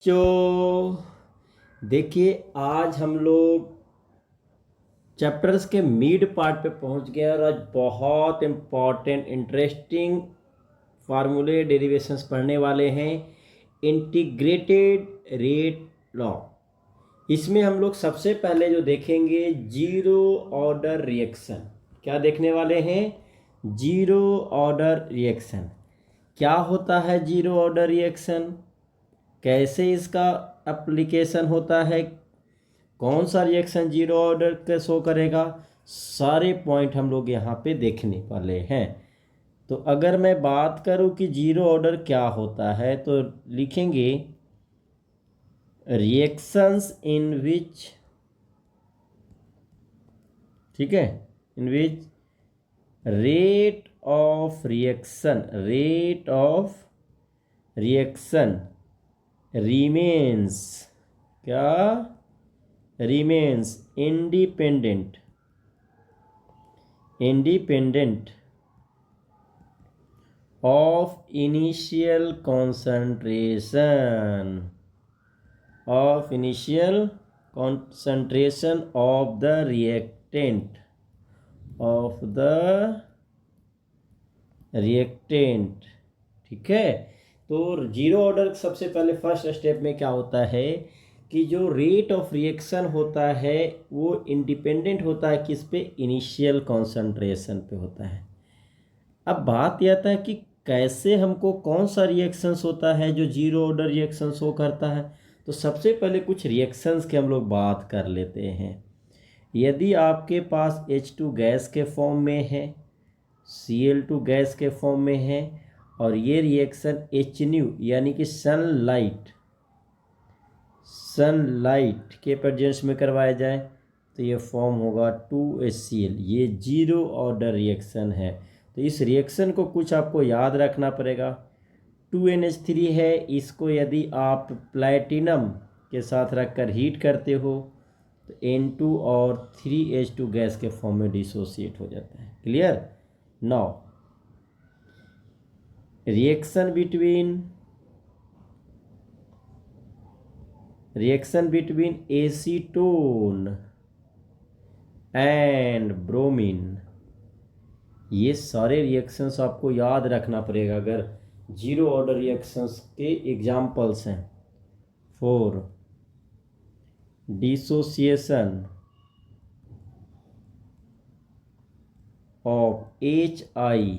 तो देखिए आज हम लोग चैप्टर्स के मिड पार्ट पे पहुंच गए और आज बहुत इम्पॉर्टेंट इंटरेस्टिंग फार्मूले डेरिवेशंस पढ़ने वाले हैं। Integrated rate law. इसमें हम लोग सबसे पहले जो देखेंगे जीरो ऑर्डर रिएक्शन। क्या देखने वाले हैं? Zero order reaction. क्या होता है जीरो ऑर्डर रिएक्शन, कैसे इसका एप्लीकेशन होता है, कौन सा रिएक्शन जीरो ऑर्डर का शो करेगा, सारे पॉइंट हम लोग यहाँ पे देखने वाले हैं। तो अगर मैं बात करूँ कि जीरो ऑर्डर क्या होता है तो लिखेंगे रिएक्शंस इन विच, ठीक है, in which rate of reaction remains, क्या remains independent of initial concentration of the reactant, ठीक है। तो जीरो ऑर्डर सबसे पहले फर्स्ट स्टेप में क्या होता है कि जो रेट ऑफ रिएक्शन होता है वो इंडिपेंडेंट होता है किस पे? इनिशियल कॉन्सेंट्रेशन पे होता है। अब बात यह आता है कि कैसे हमको कौन सा रिएक्शंस होता है जो जीरो ऑर्डर रिएक्शंस हो करता है। तो सबसे पहले कुछ रिएक्शंस की हम लोग बात कर लेते हैं। यदि आपके पास H2 गैस के फॉर्म में है, Cl2 गैस के फॉर्म में है और ये रिएक्शन HNU यानी कि सनलाइट के प्रेजेंस में करवाया जाए तो ये फॉर्म होगा 2HCl। ये जीरो ऑर्डर रिएक्शन है। तो इस रिएक्शन को कुछ आपको याद रखना पड़ेगा। 2NH3 है, इसको यदि आप प्लैटिनम के साथ रखकर हीट करते हो तो N2 और 3H2 गैस के फॉर्म में डिसोसिएट हो जाता है। Clear? Now reaction between acetone and bromine, ये सारे रिएक्शंस आपको याद रखना पड़ेगा अगर जीरो ऑर्डर रिएक्शंस के एग्जाम्पल्स हैं। For dissociation of HI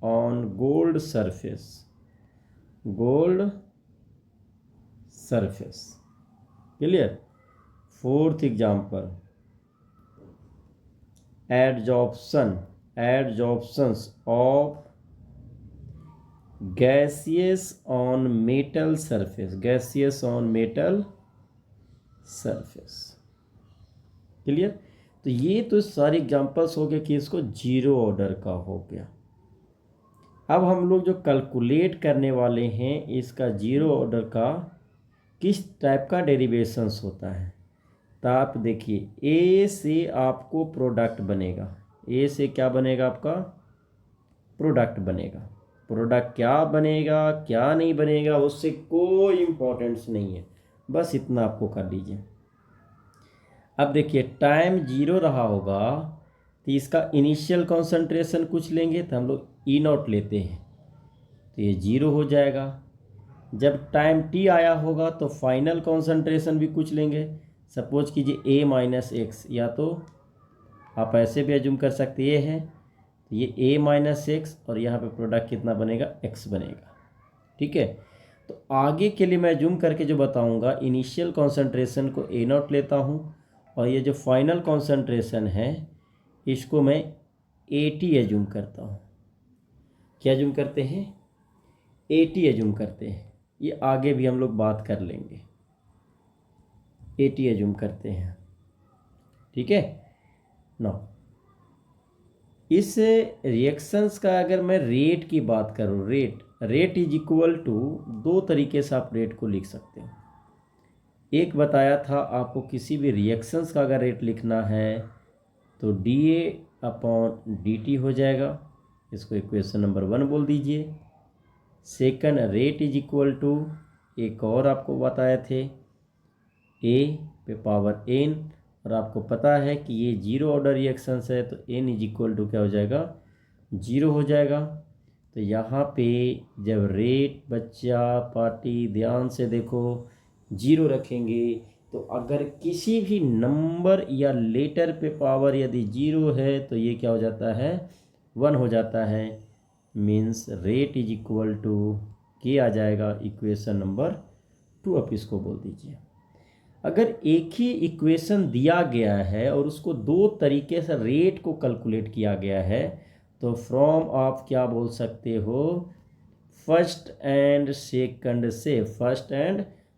on gold surface, clear. Fourth example adsorptions of gaseous on metal surface, clear. तो ये तो सारे एग्जांपल्स हो गए कि इसको जीरो ऑर्डर का हो गया। अब हम लोग जो कैलकुलेट करने वाले हैं इसका जीरो ऑर्डर का किस टाइप का डेरिवेशंस होता है। तो आप देखिए ए से आपको प्रोडक्ट बनेगा, ए से क्या बनेगा? आपका प्रोडक्ट बनेगा। प्रोडक्ट क्या बनेगा क्या नहीं बनेगा उससे कोई इम्पोर्टेंस नहीं है, बस इतना आपको कर लीजिए। अब देखिए टाइम जीरो रहा होगा तो इसका इनिशियल कॉन्सेंट्रेशन कुछ लेंगे तो हम लोग E0 लेते हैं तो ये जीरो हो जाएगा। जब टाइम टी आया होगा तो फाइनल कॉन्सेंट्रेशन भी कुछ लेंगे। सपोज कीजिए A-X, या तो आप ऐसे भी एज्यूम कर सकते ये है तो ये A-X और यहाँ पे प्रोडक्ट कितना बनेगा? X बनेगा, ठीक है। तो आगे के लिए मैं एज्यूम करके जो बताऊँगा इनिशियल कॉन्सेंट्रेशन को A0 लेता हूँ और ये जो फाइनल कॉन्सेंट्रेशन है इसको मैं AT एज्यूम करता हूँ। क्या एज्यूम करते हैं? AT एज्यूम करते हैं। ये आगे भी हम लोग बात कर लेंगे। AT एज्यूम करते हैं, ठीक है। नो इस रिएक्शंस का अगर मैं रेट की बात करूँ, रेट इज इक्वल टू, दो तरीके से आप रेट को लिख सकते हो। एक बताया था आपको किसी भी रिएक्शंस का अगर रेट लिखना है तो dA/dt हो जाएगा, इसको इक्वेशन नंबर 1 बोल दीजिए। Second rate is equal to एक और आपको बताए थे a पे पावर n, और आपको पता है कि ये जीरो ऑर्डर रिएक्शंस है तो n इज इक्वल टू क्या हो जाएगा, जीरो हो जाएगा। तो यहाँ पे जब रेट बच्चा पार्टी ध्यान से देखो जीरो रखेंगे तो अगर किसी भी नंबर या लेटर पे पावर यदि जीरो है तो ये क्या हो जाता है, वन हो जाता है। Means rate is equal to K आ जाएगा इक्वेशन नंबर 2, आप इसको बोल दीजिए। अगर एक ही इक्वेशन दिया गया है और उसको दो तरीके से रेट को कैलकुलेट किया गया है तो फ्रॉम आप क्या बोल सकते हो, फर्स्ट एंड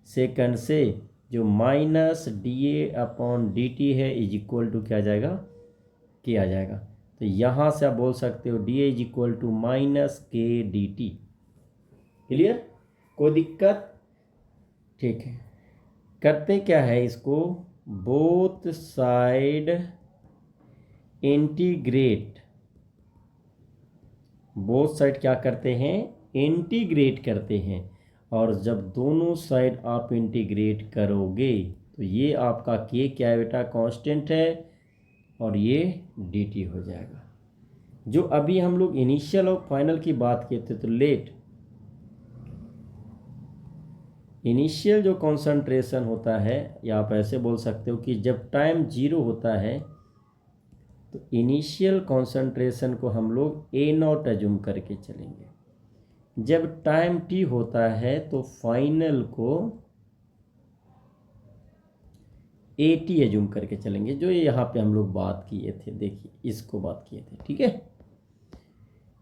सेकंड से जो minus D A upon D T है इज इक्वल टू क्या आ जाएगा, के आ जाएगा। तो यहाँ से आप बोल सकते हो D A is equal to minus K D T. Clear, कोई दिक्कत? ठीक है, करते क्या है इसको, both side integrate, both side क्या करते हैं, इंटीग्रेट करते हैं। और जब दोनों साइड आप इंटीग्रेट करोगे तो ये आपका के क्या है बेटा, कांस्टेंट है, और ये dt हो जाएगा। जो अभी हम लोग इनिशियल और फाइनल की बात किए थे तो लेट इनिशियल जो कॉन्सेंट्रेशन होता है, या आप ऐसे बोल सकते हो कि जब टाइम जीरो होता है तो इनिशियल कॉन्सेंट्रेशन को हम लोग ए नॉट एज्यूम करके चलेंगे। जब टाइम टी होता है तो फाइनल को ए टी एज्यूम करके चलेंगे, जो यहाँ पे हम लोग बात किए थे। देखिए इसको बात किए थे, ठीक है।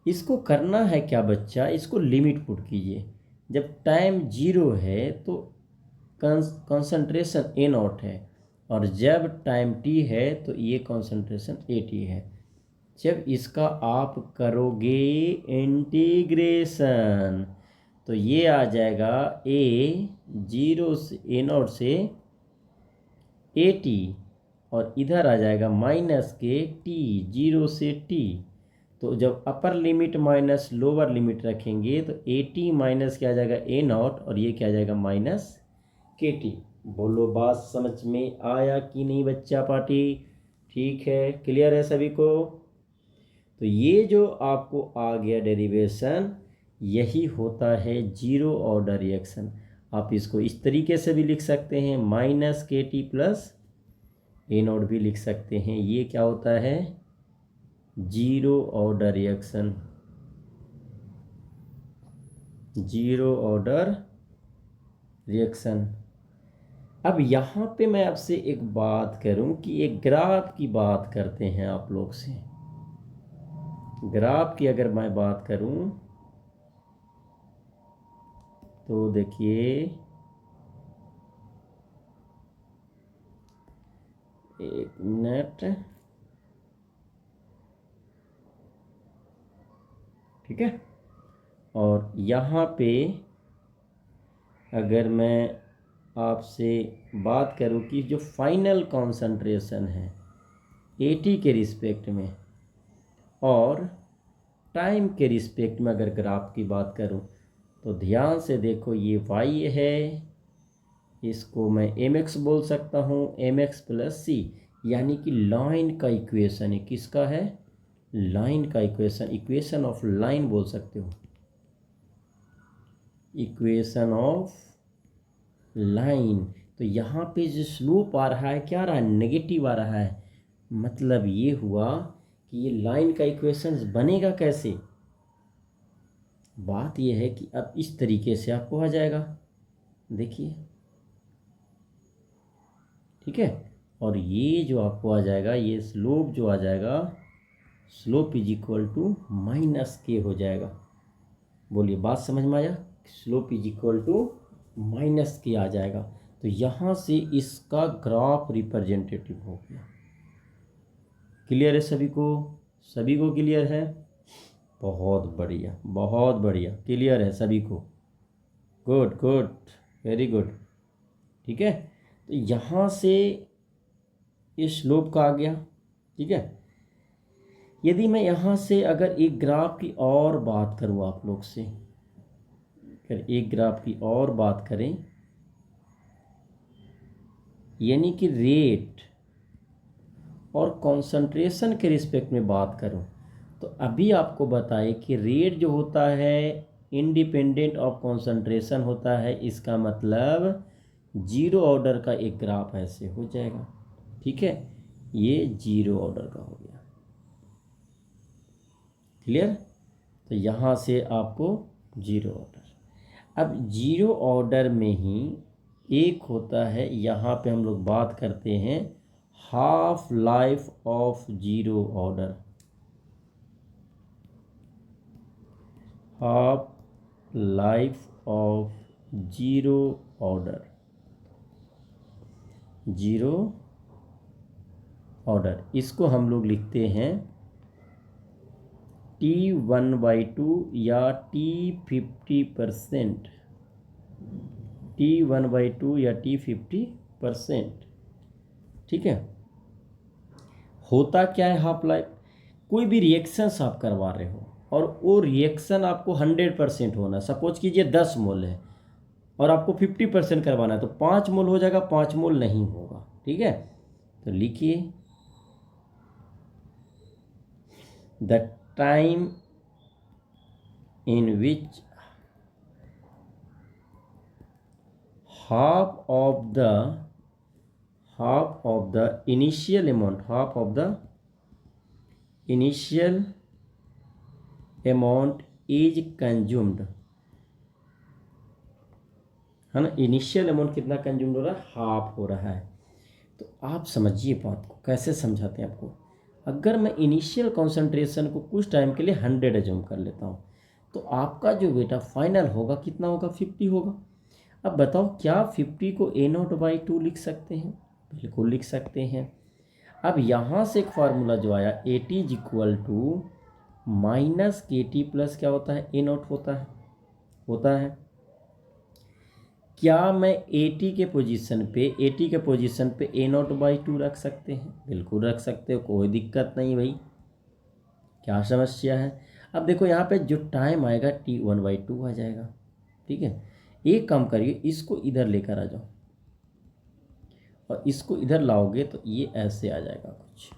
इसको करना है क्या बच्चा, इसको लिमिट पुट कीजिए। जब टाइम जीरो है तो कंसंट्रेशन ए नॉट है, और जब टाइम टी है तो ये कंसंट्रेशन ए टी है। जब इसका आप करोगे इंटीग्रेशन तो ये आ जाएगा ए जीरो से ए नॉट से ए टी, और इधर आ जाएगा माइनस के टी जीरो से टी। तो जब upper limit minus lower limit रखेंगे तो ए टी माइनस क्या आ जाएगा, ए नॉट, और ये क्या आ जाएगा, माइनस के टी। बोलो बात समझ में आया कि नहीं बच्चा पार्टी? ठीक है, क्लियर है सभी को? तो ये जो आपको आ गया डेरिवेशन, यही होता है जीरो ऑर्डर रिएक्शन। आप इसको इस तरीके से भी लिख सकते हैं, माइनस के टी प्लस ए नॉट भी लिख सकते हैं। ये क्या होता है, zero order reaction, zero order reaction. अब यहाँ पे मैं आपसे एक बात करूँ कि एक ग्राफ की बात करते हैं आप लोग से। ग्राफ की अगर मैं बात करूँ तो देखिए, एक मिनट, ठीक है। और यहाँ पे अगर मैं आपसे बात करूँ कि जो फाइनल कॉन्सेंट्रेशन है 80 के रिस्पेक्ट में और टाइम के रिस्पेक्ट में अगर ग्राफ की बात करूँ तो ध्यान से देखो, ये y है, इसको मैं mx बोल सकता हूँ, mx प्लस सी, यानी कि लाइन का इक्वेशन है। किसका है, लाइन का इक्वेशन, इक्वेशन ऑफ लाइन बोल सकते हो, इक्वेशन ऑफ लाइन। तो यहाँ पे जो स्लोप आ रहा है क्या आ रहा है, नेगेटिव आ रहा है। मतलब ये हुआ कि ये लाइन का इक्वेशन बनेगा कैसे। बात ये है कि अब इस तरीके से आपको आ जाएगा, देखिए, ठीक है। और ये जो आपको आ जाएगा, ये स्लोप जो आ जाएगा, slope is equal to minus K हो जाएगा। बोलिए बात समझ में आया, slope is equal to minus K आ जाएगा। तो यहाँ से इसका ग्राफ रिप्रेजेंटेटिव हो गया। क्लियर है सभी को? सभी को क्लियर है? बहुत बढ़िया, बहुत बढ़िया, क्लियर है सभी को। गुड गुड, वेरी गुड, ठीक है। तो यहाँ से इस स्लोप का आ गया, ठीक है। यदि मैं यहाँ से अगर एक ग्राफ की और बात करूँ आप लोग से, फिर एक ग्राफ की और बात करें, यानी कि रेट और कंसंट्रेशन के रिस्पेक्ट में बात करूं, तो अभी आपको बताए कि रेट जो होता है इंडिपेंडेंट ऑफ कंसंट्रेशन होता है, इसका मतलब जीरो ऑर्डर का एक ग्राफ ऐसे हो जाएगा। ठीक है, ये जीरो ऑर्डर का हो गया। क्लियर? तो यहाँ से आपको जीरो ऑर्डर। अब जीरो ऑर्डर में ही एक होता है, यहाँ पे हम लोग बात करते हैं half life of zero order. Half life of zero order, zero order, इसको हम लोग लिखते हैं T1/2 या T50%, T1/2 या T50%। ठीक है, होता क्या है हाफ लाइफ, कोई भी रिएक्शंस आप करवा रहे हो और वो रिएक्शन आपको 100% होना, सपोज कीजिए 10 मोल है और आपको 50% करवाना है, तो 5 मोल हो जाएगा, 5 मोल नहीं होगा। ठीक है, तो लिखिए the time in which half of the initial amount, half of the initial amount is consumed, है ना। इनिशियल अमाउंट कितना कंज्यूम हो रहा है, हाफ हो रहा है। तो आप समझिए बात को, कैसे समझाते हैं आपको। अगर मैं इनिशियल कॉन्सेंट्रेशन को कुछ टाइम के लिए 100 एज्यूम कर लेता हूँ, तो आपका जो बेटा फाइनल होगा कितना होगा, 50 होगा। अब बताओ क्या 50 को A0/2 लिख सकते हैं? बिल्कुल लिख सकते हैं। अब यहाँ से एक फार्मूला जो आया AT is equal to minus KT plus क्या होता है, A0 होता है। क्या मैं AT के पोजीशन पे A0/2 रख सकते हैं? बिल्कुल रख सकते हो, कोई दिक्कत नहीं भाई, क्या समस्या है। अब देखो यहाँ पे जो टाइम आएगा T1/2 आ जाएगा। ठीक है, एक काम करिए, इसको इधर लेकर आ जाओ और इसको इधर लाओगे तो ये ऐसे आ जाएगा कुछ।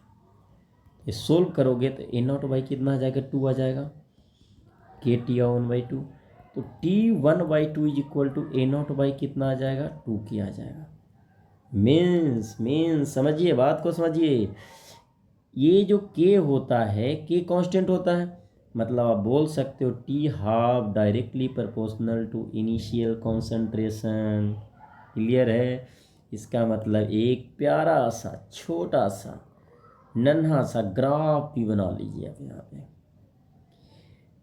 ये सोल्व करोगे तो A0 कितना आ जाएगा, 2 आ जाएगा, KT1/2। तो T1/2 is equal to A0 कितना आ जाएगा, 2 की आ जाएगा। मीन्स समझिए बात को, समझिए। ये जो K होता है, K कांस्टेंट होता है, मतलब आप बोल सकते हो T half directly proportional to initial concentration. Clear है? इसका मतलब एक प्यारा सा छोटा सा नन्हा सा ग्राफ भी बना लीजिए आप यहाँ पे।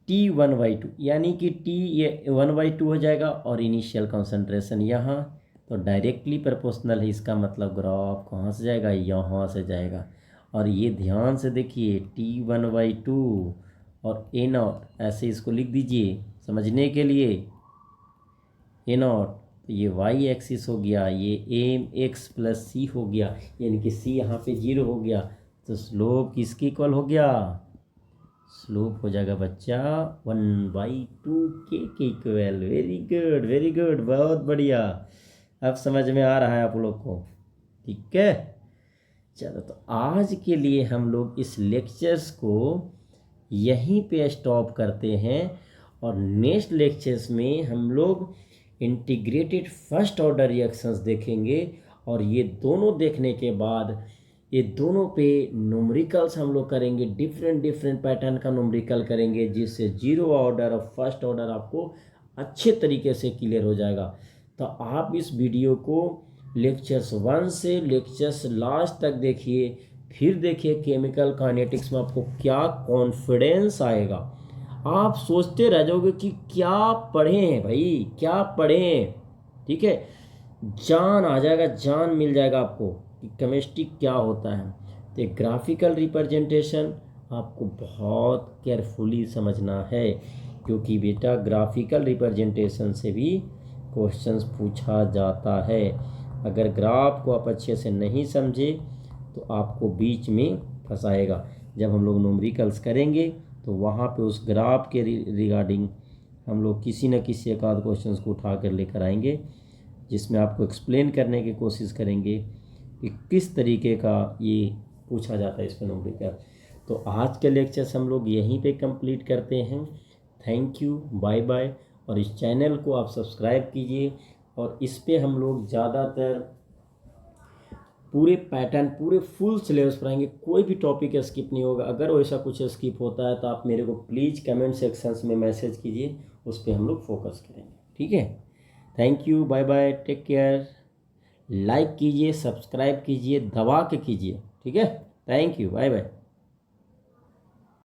T1/2 यानी कि T ये 1/2 हो जाएगा और इनिशियल कॉन्सेंट्रेशन यहाँ, तो डायरेक्टली प्रोपोर्शनल है। इसका मतलब ग्राफ कहाँ से जाएगा, यहाँ से जाएगा। और ये ध्यान से देखिए, T1/2 और A0 ऐसे इसको लिख दीजिए समझने के लिए। A0 तो ये y एक्सिस हो गया, ये mx प्लस c हो गया, यानी कि c यहाँ पे 0 हो गया। तो स्लोप किसकी इक्वल हो गया, स्लोप हो जाएगा बच्चा 1/2 के इक्वल। वेरी गुड, बहुत बढ़िया। अब समझ में आ रहा है आप लोग को? ठीक है, चलो तो आज के लिए हम लोग इस लेक्चर्स को यहीं पे स्टॉप करते हैं और नेक्स्ट लेक्चर्स में हम लोग इंटीग्रेटेड फर्स्ट ऑर्डर रिएक्शंस देखेंगे। और ये दोनों देखने के बाद ये दोनों पे न्यूमेरिकल्स हम लोग करेंगे, डिफरेंट पैटर्न का न्यूमेरिकल करेंगे, जिससे जीरो ऑर्डर और फर्स्ट ऑर्डर आपको अच्छे तरीके से क्लियर हो जाएगा। तो आप इस वीडियो को लेक्चर्स 1 से लेक्चर्स लास्ट तक देखिए, फिर देखिए केमिकल काइनेटिक्स में आपको क्या कॉन्फिडेंस आएगा। आप सोचते रह जाओगे कि क्या पढ़े हैं भाई, क्या पढ़े हैं। ठीक है, जान आ जाएगा, जान मिल जाएगा आपको कि केमिस्ट्री क्या होता है। तो ग्राफिकल रिप्रेजेंटेशन आपको बहुत केयरफुली समझना है, क्योंकि बेटा ग्राफिकल रिप्रेजेंटेशन से भी क्वेश्चंस पूछा जाता है। अगर ग्राफ को आप अच्छे से नहीं समझे तो आपको बीच में फंसाएगा। जब हम लोग न्यूमेरिकल्स करेंगे तो वहाँ पे उस ग्राफ के रिगार्डिंग हम लोग किसी न किसी एक आध क्वेश्चन को उठा कर लेकर आएंगे, जिसमें आपको एक्सप्लेन करने की कोशिश करेंगे कि किस तरीके का ये पूछा जाता है इसमें नंबर का। तो आज के लेक्चर्स हम लोग यहीं पे कंप्लीट करते हैं। Thank you, bye bye. और इस चैनल को आप सब्सक्राइब कीजिए, और इस पे हम लोग ज़्यादातर पूरे पैटर्न, पूरे फुल सिलेबस पढ़ाएंगे, कोई भी टॉपिक स्किप नहीं होगा। अगर वैसा कुछ स्किप होता है तो आप मेरे को प्लीज़ कमेंट सेक्शंस में मैसेज कीजिए, उस पर हम लोग फोकस करेंगे। ठीक है, thank you, bye bye, take care. Like कीजिए, सब्सक्राइब कीजिए, दबा के कीजिए। ठीक है, थैंक यू, बाय बाय।